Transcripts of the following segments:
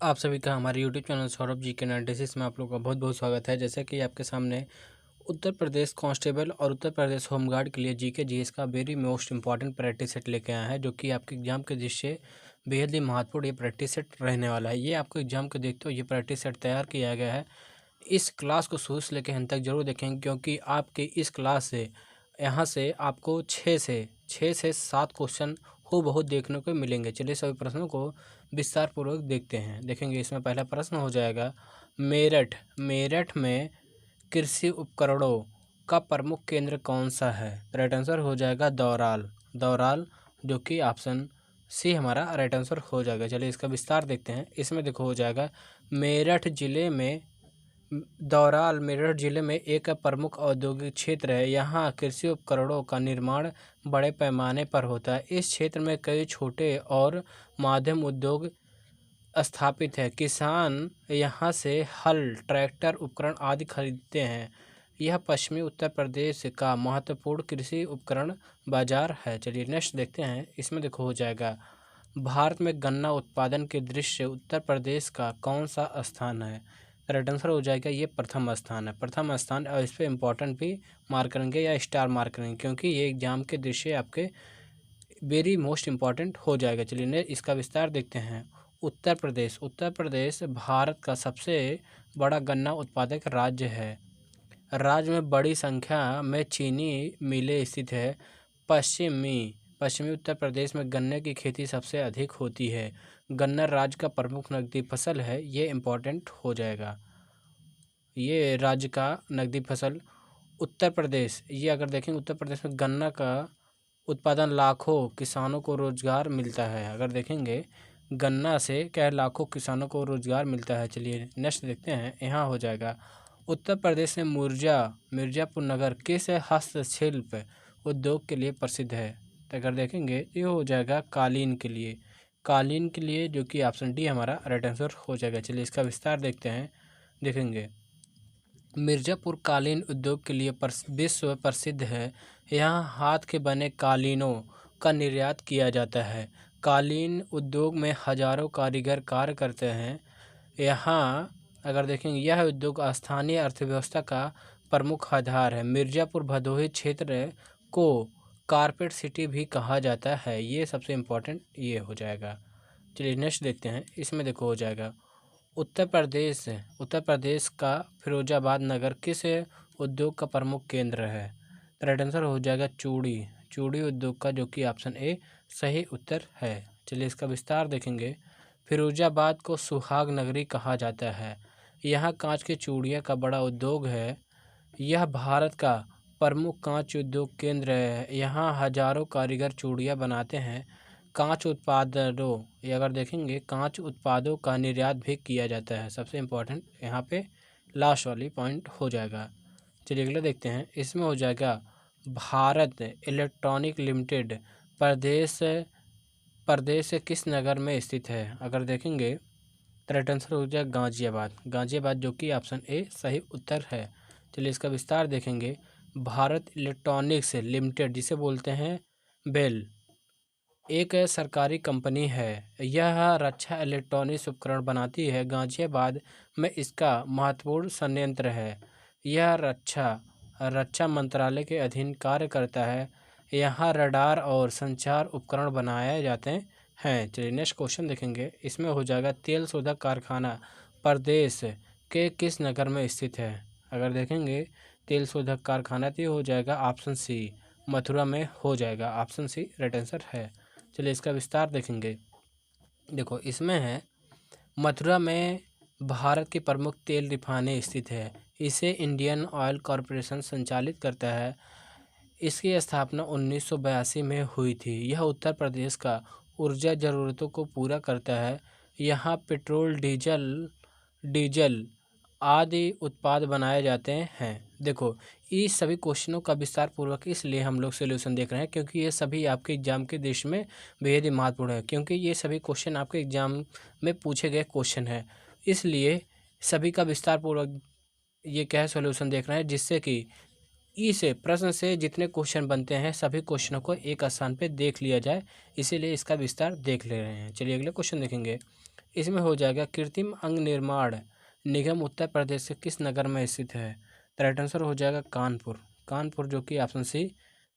आप सभी का हमारे यूट्यूब चैनल सौरभ जी के 96 में आप लोग का बहुत बहुत स्वागत है। जैसे कि आपके सामने उत्तर प्रदेश कांस्टेबल और उत्तर प्रदेश होमगार्ड के लिए जीके जीएस का very most important practice set लेके आया है, जो कि आपके एग्जाम के दृष्टि से बेहद ही महत्वपूर्ण ये प्रैक्टिस सेट रहने वाला है। ये आपको एग्जाम के देखते हुए ये प्रैक्टिस सेट तैयार किया गया है। इस क्लास को शुरू से लेकर अंत तक जरूर देखेंगे, क्योंकि आपके इस क्लास से यहाँ से आपको छः से 7 क्वेश्चन हूबहू देखने को मिलेंगे। चलिए सभी प्रश्नों को विस्तार पूर्वक देखते हैं। देखेंगे इसमें पहला प्रश्न हो जाएगा, मेरठ में कृषि उपकरणों का प्रमुख केंद्र कौन सा है? राइट आंसर हो जाएगा दौराल, जो कि ऑप्शन सी हमारा राइट आंसर हो जाएगा। चलिए इसका विस्तार देखते हैं। इसमें देखो हो जाएगा मेरठ जिले में एक प्रमुख औद्योगिक क्षेत्र है। यहाँ कृषि उपकरणों का निर्माण बड़े पैमाने पर होता है। इस क्षेत्र में कई छोटे और मध्यम उद्योग स्थापित है। किसान यहाँ से हल, ट्रैक्टर, उपकरण आदि खरीदते हैं। यह पश्चिमी उत्तर प्रदेश का महत्वपूर्ण कृषि उपकरण बाजार है। चलिए नेक्स्ट देखते हैं। इसमें देखो हो जाएगा, भारत में गन्ना उत्पादन के दृष्टि से उत्तर प्रदेश का कौन सा स्थान है? राइट आंसर हो जाएगा ये प्रथम स्थान है। प्रथम स्थान, और इस पर इम्पोर्टेंट भी मार्क करेंगे या स्टार मार्क करेंगे, क्योंकि ये एग्जाम के दृष्टि आपके वेरी मोस्ट इम्पॉर्टेंट हो जाएगा। चलिए ने इसका विस्तार देखते हैं। उत्तर प्रदेश भारत का सबसे बड़ा गन्ना उत्पादक राज्य है। राज्य में बड़ी संख्या में चीनी मिलें स्थित है। पश्चिमी उत्तर प्रदेश में गन्ने की खेती सबसे अधिक होती है। गन्ना राज्य का प्रमुख नकदी फसल है। ये इम्पोर्टेंट हो जाएगा, ये राज्य का नकदी फसल। उत्तर प्रदेश, ये अगर देखेंगे उत्तर प्रदेश में गन्ना का उत्पादन लाखों किसानों को रोजगार मिलता है। अगर देखेंगे गन्ना से क्या है, लाखों किसानों को रोजगार मिलता है। चलिए नेक्स्ट देखते हैं। यहाँ हो जाएगा, उत्तर प्रदेश में मिर्जापुर नगर किस हस्तशिल्प उद्योग के लिए प्रसिद्ध है? तो अगर देखेंगे ये हो जाएगा कालीन के लिए, जो कि ऑप्शन डी हमारा राइट आंसर हो जाएगा। चलिए इसका विस्तार देखते हैं। देखेंगे मिर्ज़ापुर कालीन उद्योग के लिए विश्व प्रसिद्ध है। यहाँ हाथ के बने कालीनों का निर्यात किया जाता है। कालीन उद्योग में हजारों कारीगर कार्य करते हैं। यहाँ अगर देखेंगे यह उद्योग स्थानीय अर्थव्यवस्था का प्रमुख आधार है। मिर्ज़ापुर भदोही क्षेत्र को कारपेट सिटी भी कहा जाता है। ये सबसे इम्पोर्टेंट ये हो जाएगा। चलिए नेक्स्ट देखते हैं। इसमें देखो हो जाएगा, उत्तर प्रदेश का फिरोजाबाद नगर किस उद्योग का प्रमुख केंद्र है? राइट आंसर हो जाएगा चूड़ी उद्योग का, जो कि ऑप्शन ए सही उत्तर है। चलिए इसका विस्तार देखेंगे। फिरोजाबाद को सुहाग नगरी कहा जाता है। यहाँ कांच की चूड़ियाँ का बड़ा उद्योग है। यह भारत का प्रमुख कांच उद्योग केंद्र है। यहाँ हजारों कारीगर चूड़ियाँ बनाते हैं। ये अगर देखेंगे कांच उत्पादों का निर्यात भी किया जाता है। सबसे इम्पोर्टेंट यहाँ पे लास्ट वाली पॉइंट हो जाएगा। चलिए अगला देखते हैं। इसमें हो जाएगा, भारत इलेक्ट्रॉनिक लिमिटेड प्रदेश से किस नगर में स्थित है? अगर देखेंगे तो राइट आंसर हो जाएगा गाजियाबाद, जो कि ऑप्शन ए सही उत्तर है। चलिए इसका विस्तार देखेंगे। भारत इलेक्ट्रॉनिक्स लिमिटेड, जिसे बोलते हैं बेल, एक सरकारी कंपनी है। यह रक्षा इलेक्ट्रॉनिक्स उपकरण बनाती है। गाजियाबाद में इसका महत्वपूर्ण संयंत्र है। यह रक्षा मंत्रालय के अधीन कार्य करता है। यहाँ रडार और संचार उपकरण बनाए जाते हैं। चलिए नेक्स्ट क्वेश्चन देखेंगे। इसमें हो जाएगा, तेल शोधक कारखाना प्रदेश के किस नगर में स्थित है? अगर देखेंगे तेल शोधक कारखाना, तो हो जाएगा ऑप्शन सी, मथुरा में हो जाएगा। ऑप्शन सी राइट आंसर है। चलिए इसका विस्तार देखेंगे। देखो इसमें है, मथुरा में भारत की प्रमुख तेल रिफाइनरी स्थित है। इसे इंडियन ऑयल कॉरपोरेशन संचालित करता है। इसकी स्थापना 1982 में हुई थी। यह उत्तर प्रदेश का ऊर्जा ज़रूरतों को पूरा करता है। यहाँ पेट्रोल, डीजल आदि उत्पाद बनाए जाते हैं। देखो इस सभी क्वेश्चनों का विस्तार पूर्वक इसलिए हम लोग सोल्यूशन देख रहे हैं, क्योंकि ये सभी आपके एग्जाम के दृष्टि में बेहद ही महत्वपूर्ण है, क्योंकि ये सभी क्वेश्चन आपके एग्जाम में पूछे गए क्वेश्चन हैं। इसलिए सभी का विस्तार पूर्वक ये क्या है सोल्यूशन देख रहे हैं, जिससे कि इस प्रश्न से जितने क्वेश्चन बनते हैं सभी क्वेश्चनों को एक स्थान पे देख लिया जाए। इसीलिए इसका विस्तार देख ले रहे हैं। चलिए अगले क्वेश्चन देखेंगे। इसमें हो जाएगा कृत्रिम अंग निर्माण निगम उत्तर प्रदेश के किस नगर में स्थित है। तो राइट आंसर हो जाएगा कानपुर। कानपुर जो कि ऑप्शन सी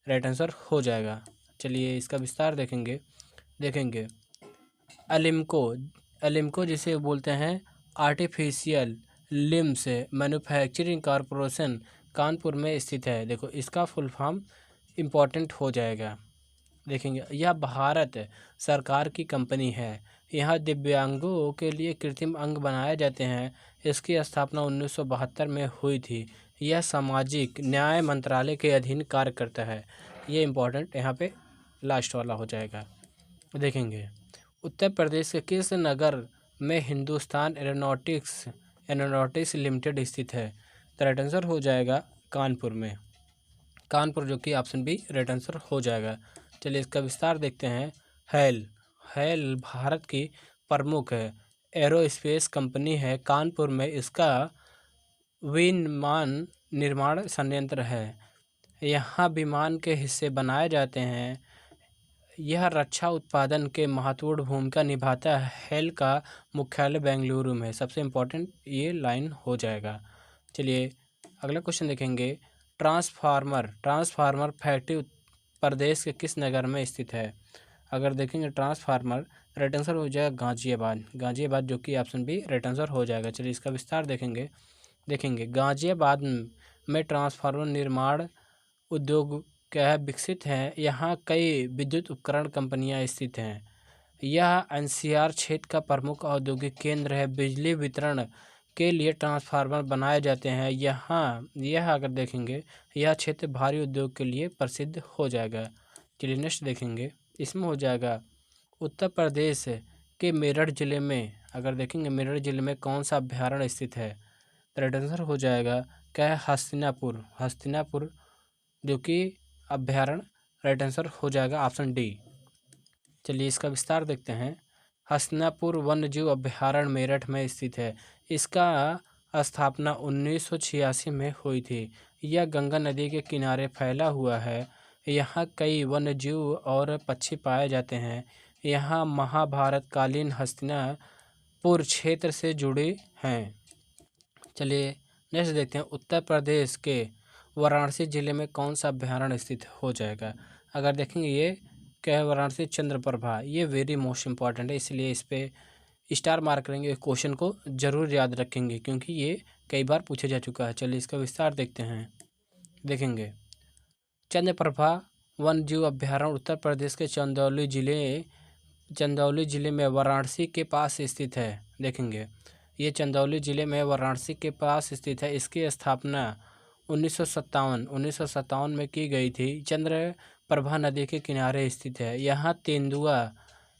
राइट आंसर हो जाएगा। चलिए इसका विस्तार देखेंगे। एलिम्को एलिम्को जिसे बोलते हैं artificial limbs manufacturing corporation Kanpur में स्थित है। देखो इसका फुल फॉर्म इम्पोर्टेंट हो जाएगा। देखेंगे यह भारत सरकार की कंपनी है। यहाँ दिव्यांगों के लिए कृत्रिम अंग बनाए जाते हैं। इसकी स्थापना 1972 में हुई थी। यह सामाजिक न्याय मंत्रालय के अधीन कार्य करता है। ये इम्पोर्टेंट यहाँ पे लास्ट वाला हो जाएगा। देखेंगे उत्तर प्रदेश के किस नगर में हिंदुस्तान एरोनॉटिक्स लिमिटेड स्थित है। तो राइट आंसर हो जाएगा कानपुर में। कानपुर जो कि ऑप्शन बी राइट आंसर हो जाएगा। चलिए इसका विस्तार देखते हैं। हेल भारत की प्रमुख एरोस्पेस कंपनी है। कानपुर में इसका विमान निर्माण संयंत्र है। यहाँ विमान के हिस्से बनाए जाते हैं। यह रक्षा उत्पादन के महत्वपूर्ण भूमिका निभाता है। हेल का मुख्यालय बेंगलुरु में। सबसे इम्पोर्टेंट ये लाइन हो जाएगा। चलिए अगला क्वेश्चन देखेंगे। ट्रांसफार्मर फैक्ट्री प्रदेश के किस नगर में स्थित है। अगर देखेंगे ट्रांसफार्मर राइट आंसर हो जाएगा गाजियाबाद जो कि ऑप्शन बी राइट आंसर हो जाएगा। चलिए इसका विस्तार देखेंगे गाजियाबाद में ट्रांसफार्मर निर्माण उद्योग क्या है विकसित हैं। यहाँ कई विद्युत उपकरण कंपनियाँ स्थित हैं। यह एनसीआर क्षेत्र का प्रमुख औद्योगिक केंद्र है। बिजली वितरण के लिए ट्रांसफार्मर बनाए जाते हैं। यह अगर देखेंगे यह क्षेत्र भारी उद्योग के लिए प्रसिद्ध हो जाएगा। चलिए नेक्स्ट देखेंगे। इसमें हो जाएगा उत्तर प्रदेश के मेरठ जिले में। अगर देखेंगे मेरठ जिले में कौन सा अभ्यारण्य स्थित है। तो राइट आंसर हो जाएगा क्या है हस्तिनापुर जो कि अभ्यारण्य राइट आंसर हो जाएगा ऑप्शन डी। चलिए इसका विस्तार देखते हैं। हस्तिनापुर वन्यजीव अभ्यारण्य मेरठ में स्थित है। इसका स्थापना 1986 में हुई थी। यह गंगा नदी के किनारे फैला हुआ है। यहाँ कई वन्यजीव और पक्षी पाए जाते हैं। यहाँ महाभारत कालीन हस्तिनापुर क्षेत्र से जुड़े हैं। चलिए नेक्स्ट देखते हैं। उत्तर प्रदेश के वाराणसी जिले में कौन सा अभ्यारण्य स्थित हो जाएगा। अगर देखेंगे ये क्या है वाराणसी चंद्रप्रभा। ये वेरी मोस्ट इम्पॉर्टेंट है, इसलिए इस पर स्टार मार्क करेंगे। क्वेश्चन को ज़रूर याद रखेंगे क्योंकि ये कई बार पूछा जा चुका है। चलिए इसका विस्तार देखते हैं। देखेंगे चंद्रप्रभा वन्यजीव अभ्यारण्य उत्तर प्रदेश के चंदौली जिले में वाराणसी के पास स्थित है। देखेंगे ये चंदौली जिले में वाराणसी के पास स्थित है। इसकी स्थापना 1957 में की गई थी। चंद्रप्रभा नदी के किनारे स्थित है। यहाँ तेंदुआ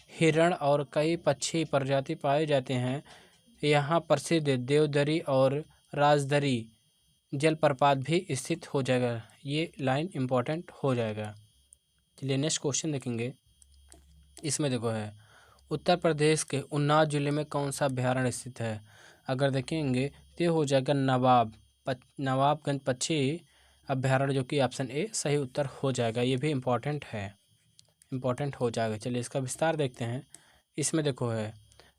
हिरण और कई पक्षी प्रजाति पाए जाते हैं। यहाँ प्रसिद्ध देवदरी और राजदरी जलप्रपात भी स्थित हो जाएगा। ये लाइन इम्पोर्टेंट हो जाएगा। चलिए नेक्स्ट क्वेश्चन देखेंगे। इसमें देखो है उत्तर प्रदेश के उन्नाव जिले में कौन सा अभ्यारण्य स्थित है। अगर देखेंगे तो ये हो जाएगा नवाबगंज पक्षी अभ्यारण्य जो कि ऑप्शन ए सही उत्तर हो जाएगा। ये भी इम्पोर्टेंट हो जाएगा। चलिए इसका विस्तार देखते हैं। इसमें देखो है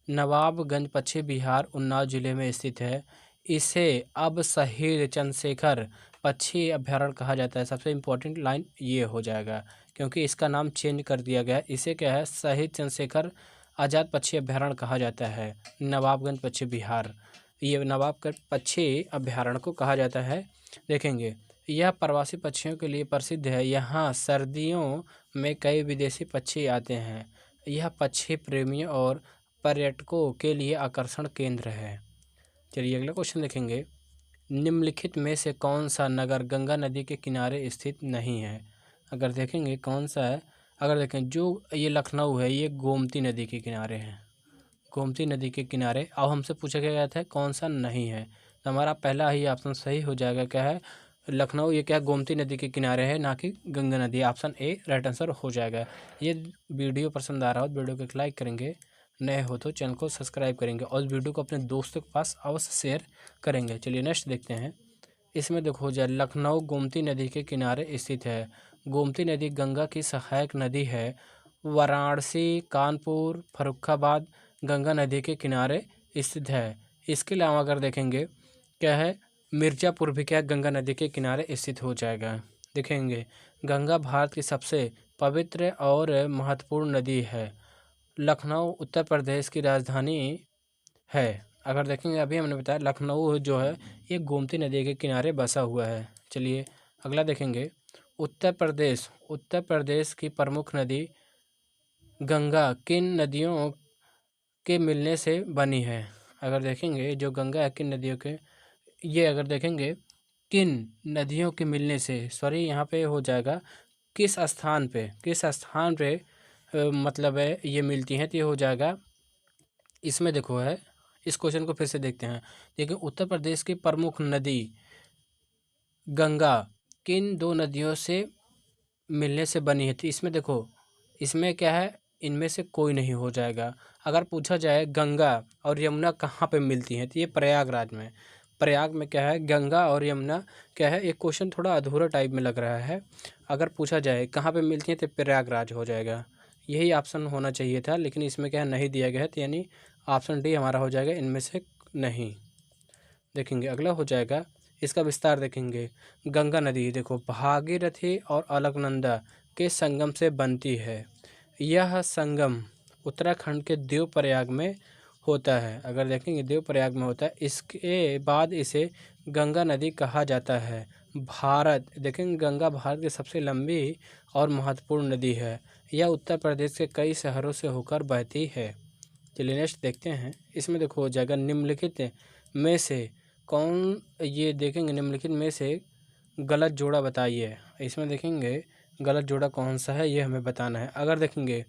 नवाबगंज पक्षी बिहार उन्नाव जिले में स्थित है। इसे अब शहीद चंद्रशेखर पक्षी अभ्यारण्य कहा जाता है। सबसे इम्पोर्टेंट लाइन ये हो जाएगा क्योंकि इसका नाम चेंज कर दिया गया है। इसे क्या है शहीद चंद्रशेखर आज़ाद पक्षी अभ्यारण्य कहा जाता है। नवाबगंज पक्षी बिहार ये नवाबगंज पक्षी अभ्यारण्य को कहा जाता है। देखेंगे यह प्रवासी पक्षियों के लिए प्रसिद्ध है। यहाँ सर्दियों में कई विदेशी पक्षी आते हैं। यह पक्षी प्रेमियों और पर्यटकों के लिए आकर्षण केंद्र है। चलिए अगला क्वेश्चन देखेंगे। निम्नलिखित में से कौन सा नगर गंगा नदी के किनारे स्थित नहीं है। अगर देखेंगे कौन सा है। अगर देखें जो ये लखनऊ है ये गोमती नदी के किनारे है। गोमती नदी के किनारे अब हमसे पूछा गया था कौन सा नहीं है, तो हमारा पहला ही ऑप्शन सही हो जाएगा। क्या है लखनऊ ये क्या है गोमती नदी के किनारे है ना कि गंगा नदी। ऑप्शन ए राइट आंसर हो जाएगा। ये वीडियो पसंद आ रहा हो तो वीडियो को लाइक करेंगे, नए हो तो चैनल को सब्सक्राइब करेंगे और वीडियो को अपने दोस्तों के पास अवश्य शेयर करेंगे। चलिए नेक्स्ट देखते हैं। इसमें देखो हो जाए लखनऊ गोमती नदी के किनारे स्थित है। गोमती नदी गंगा की सहायक नदी है। वाराणसी कानपुर फर्रुखाबाद गंगा नदी के किनारे स्थित है। इसके अलावा अगर देखेंगे क्या है, मिर्ज़ापुर भी क्या गंगा नदी के किनारे स्थित हो जाएगा। देखेंगे गंगा भारत की सबसे पवित्र और महत्वपूर्ण नदी है। लखनऊ उत्तर प्रदेश की राजधानी है। अगर देखेंगे अभी हमने बताया लखनऊ जो है ये गोमती नदी के किनारे बसा हुआ है। चलिए अगला देखेंगे, उत्तर प्रदेश की प्रमुख नदी गंगा किन नदियों के मिलने से बनी है। अगर देखेंगे जो गंगा है किन नदियों के, ये अगर देखेंगे किन नदियों के मिलने से, सॉरी यहाँ पे हो जाएगा किस स्थान पे मतलब है ये मिलती हैं, तो ये हो जाएगा इसमें देखो है। इस क्वेश्चन को फिर से देखते हैं। देखिए उत्तर प्रदेश की प्रमुख नदी गंगा किन दो नदियों से मिलने से बनी है, तो इसमें देखो इसमें क्या है, इनमें से कोई नहीं हो जाएगा। अगर पूछा जाए गंगा और यमुना कहाँ पे मिलती हैं, तो ये प्रयागराज में। प्रयाग में क्या है, गंगा और यमुना क्या है, एक क्वेश्चन थोड़ा अधूरा टाइप में लग रहा है। अगर पूछा जाए कहाँ पे मिलती हैं तो प्रयागराज हो जाएगा। यही ऑप्शन होना चाहिए था, लेकिन इसमें क्या नहीं दिया गया है, तो यानी ऑप्शन डी हमारा हो जाएगा इनमें से नहीं। देखेंगे अगला हो जाएगा, इसका विस्तार देखेंगे। गंगा नदी देखो भागीरथी और अलकनंदा के संगम से बनती है। यह संगम उत्तराखंड के देवप्रयाग में होता है। अगर देखेंगे देवप्रयाग में होता है। इसके बाद इसे गंगा नदी कहा जाता है। देखेंगे गंगा भारत की सबसे लंबी और महत्वपूर्ण नदी है। यह उत्तर प्रदेश के कई शहरों से होकर बहती है। चलिए नेक्स्ट देखते हैं। इसमें देखो हो जाएगा निम्नलिखित में से कौन, ये देखेंगे निम्नलिखित में से गलत जोड़ा बताइए। इसमें देखेंगे गलत जोड़ा कौन सा है ये हमें बताना है। अगर देखेंगे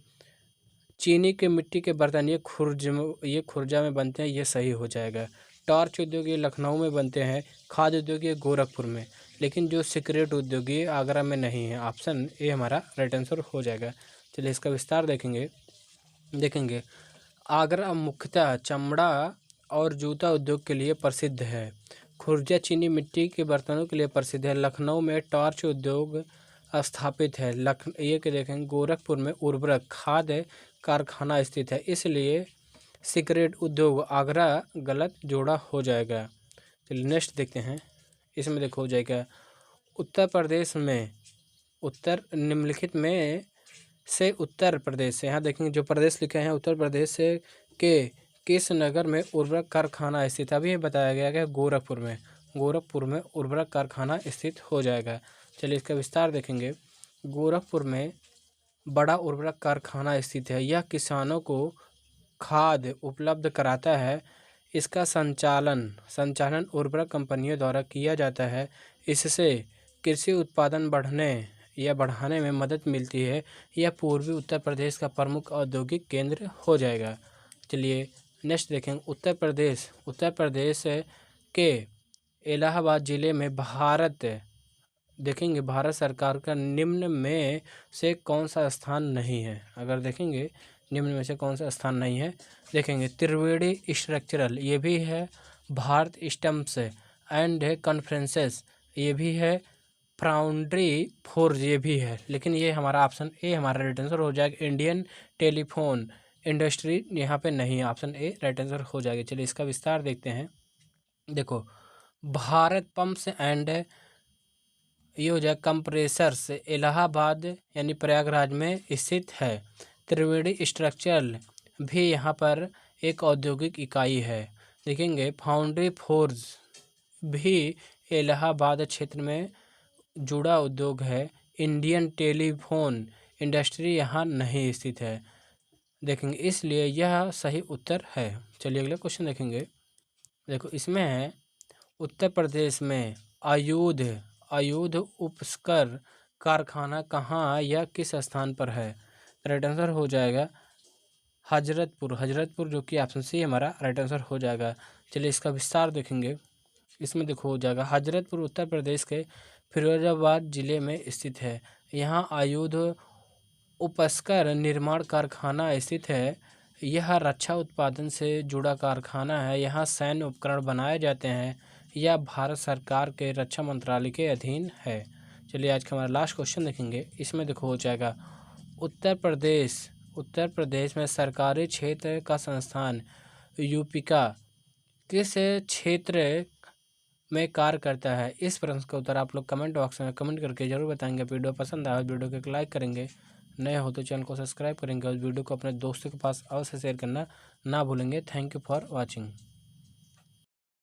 चीनी के मिट्टी के बर्तन ये खुर्जा में बनते हैं, ये सही हो जाएगा। टॉर्च उद्योग ये लखनऊ में बनते हैं। खाद्य उद्योग ये गोरखपुर में। लेकिन जो सिगरेट उद्योग ये आगरा में नहीं है। ऑप्शन ए हमारा राइट आंसर हो जाएगा। चलिए इसका विस्तार देखेंगे आगरा मुख्यतः चमड़ा और जूता उद्योग के लिए प्रसिद्ध है। खुर्जा चीनी मिट्टी के बर्तनों के लिए प्रसिद्ध है। लखनऊ में टॉर्च उद्योग स्थापित है। ये कि देखेंगे गोरखपुर में उर्वरक खाद्य कारखाना स्थित है, इसलिए सिगरेट उद्योग आगरा गलत जोड़ा हो जाएगा। चलिए नेक्स्ट देखते हैं। इसमें देखो हो जाएगा उत्तर प्रदेश में निम्नलिखित में से उत्तर प्रदेश से, यहाँ देखेंगे जो प्रदेश लिखे हैं उत्तर प्रदेश से के किस नगर में उर्वरक कारखाना स्थित है। अभी बताया गया है गोरखपुर में उर्वरक कारखाना स्थित हो जाएगा। चलिए इसका विस्तार देखेंगे। गोरखपुर में बड़ा उर्वरक कारखाना स्थित है। यह किसानों को खाद उपलब्ध कराता है। इसका संचालन उर्वरक कंपनियों द्वारा किया जाता है। इससे कृषि उत्पादन बढ़ाने में मदद मिलती है। यह पूर्वी उत्तर प्रदेश का प्रमुख औद्योगिक केंद्र हो जाएगा। चलिए नेक्स्ट देखेंगे उत्तर प्रदेश के इलाहाबाद ज़िले में भारत सरकार का निम्न में से कौन सा स्थान नहीं है। अगर देखेंगे निम्न में से कौन सा स्थान नहीं है, देखेंगे त्रिवेणी स्ट्रक्चरल ये भी है, भारत स्टम्प्स एंड कॉन्फ्रेंसेस ये भी है, फाउंड्री फोर्ज ये भी है। लेकिन ये हमारा ऑप्शन ए हमारा राइट आंसर हो जाएगा। इंडियन टेलीफोन इंडस्ट्री यहाँ पे नहीं है, ऑप्शन ए राइट आंसर हो जाएगा। चलिए इसका विस्तार देखते हैं। देखो भारत पंप्स एंड ये हो जाएगा कंप्रेसर्स इलाहाबाद यानी प्रयागराज में स्थित है। त्रिवेणी स्ट्रक्चरल भी यहाँ पर एक औद्योगिक इकाई है। देखेंगे फाउंड्री फोर्ज भी इलाहाबाद क्षेत्र में जुड़ा उद्योग है। इंडियन टेलीफोन इंडस्ट्री यहाँ नहीं स्थित है। देखेंगे इसलिए यह सही उत्तर है। चलिए अगला क्वेश्चन देखेंगे। देखो इसमें है उत्तर प्रदेश में आयुध उपस्कर कारखाना कहाँ या किस स्थान पर है। राइट आंसर हो जाएगा हजरतपुर जो कि ऑप्शन सी हमारा राइट आंसर हो जाएगा। चलिए इसका विस्तार देखेंगे। इसमें देखो हो जाएगा हजरतपुर उत्तर प्रदेश के फिरोजाबाद जिले में स्थित है। यहाँ आयुध उपस्कर निर्माण कारखाना स्थित है। यह रक्षा उत्पादन से जुड़ा कारखाना है। यहाँ सैन्य उपकरण बनाए जाते हैं। यह भारत सरकार के रक्षा मंत्रालय के अधीन है। चलिए आज का हमारा लास्ट क्वेश्चन देखेंगे। इसमें देखो हो जाएगा उत्तर प्रदेश उत्तर प्रदेश में सरकारी क्षेत्र का संस्थान यूपिका किस क्षेत्र में कार्य करता है? इस प्रश्न का उत्तर आप लोग कमेंट बॉक्स में कमेंट करके जरूर बताएंगे। वीडियो पसंद आया वीडियो को एक लाइक करेंगे, नए हो तो चैनल को सब्सक्राइब करेंगे और वीडियो को अपने दोस्तों के पास अवश्य शेयर करना ना भूलेंगे। Thank you for watching.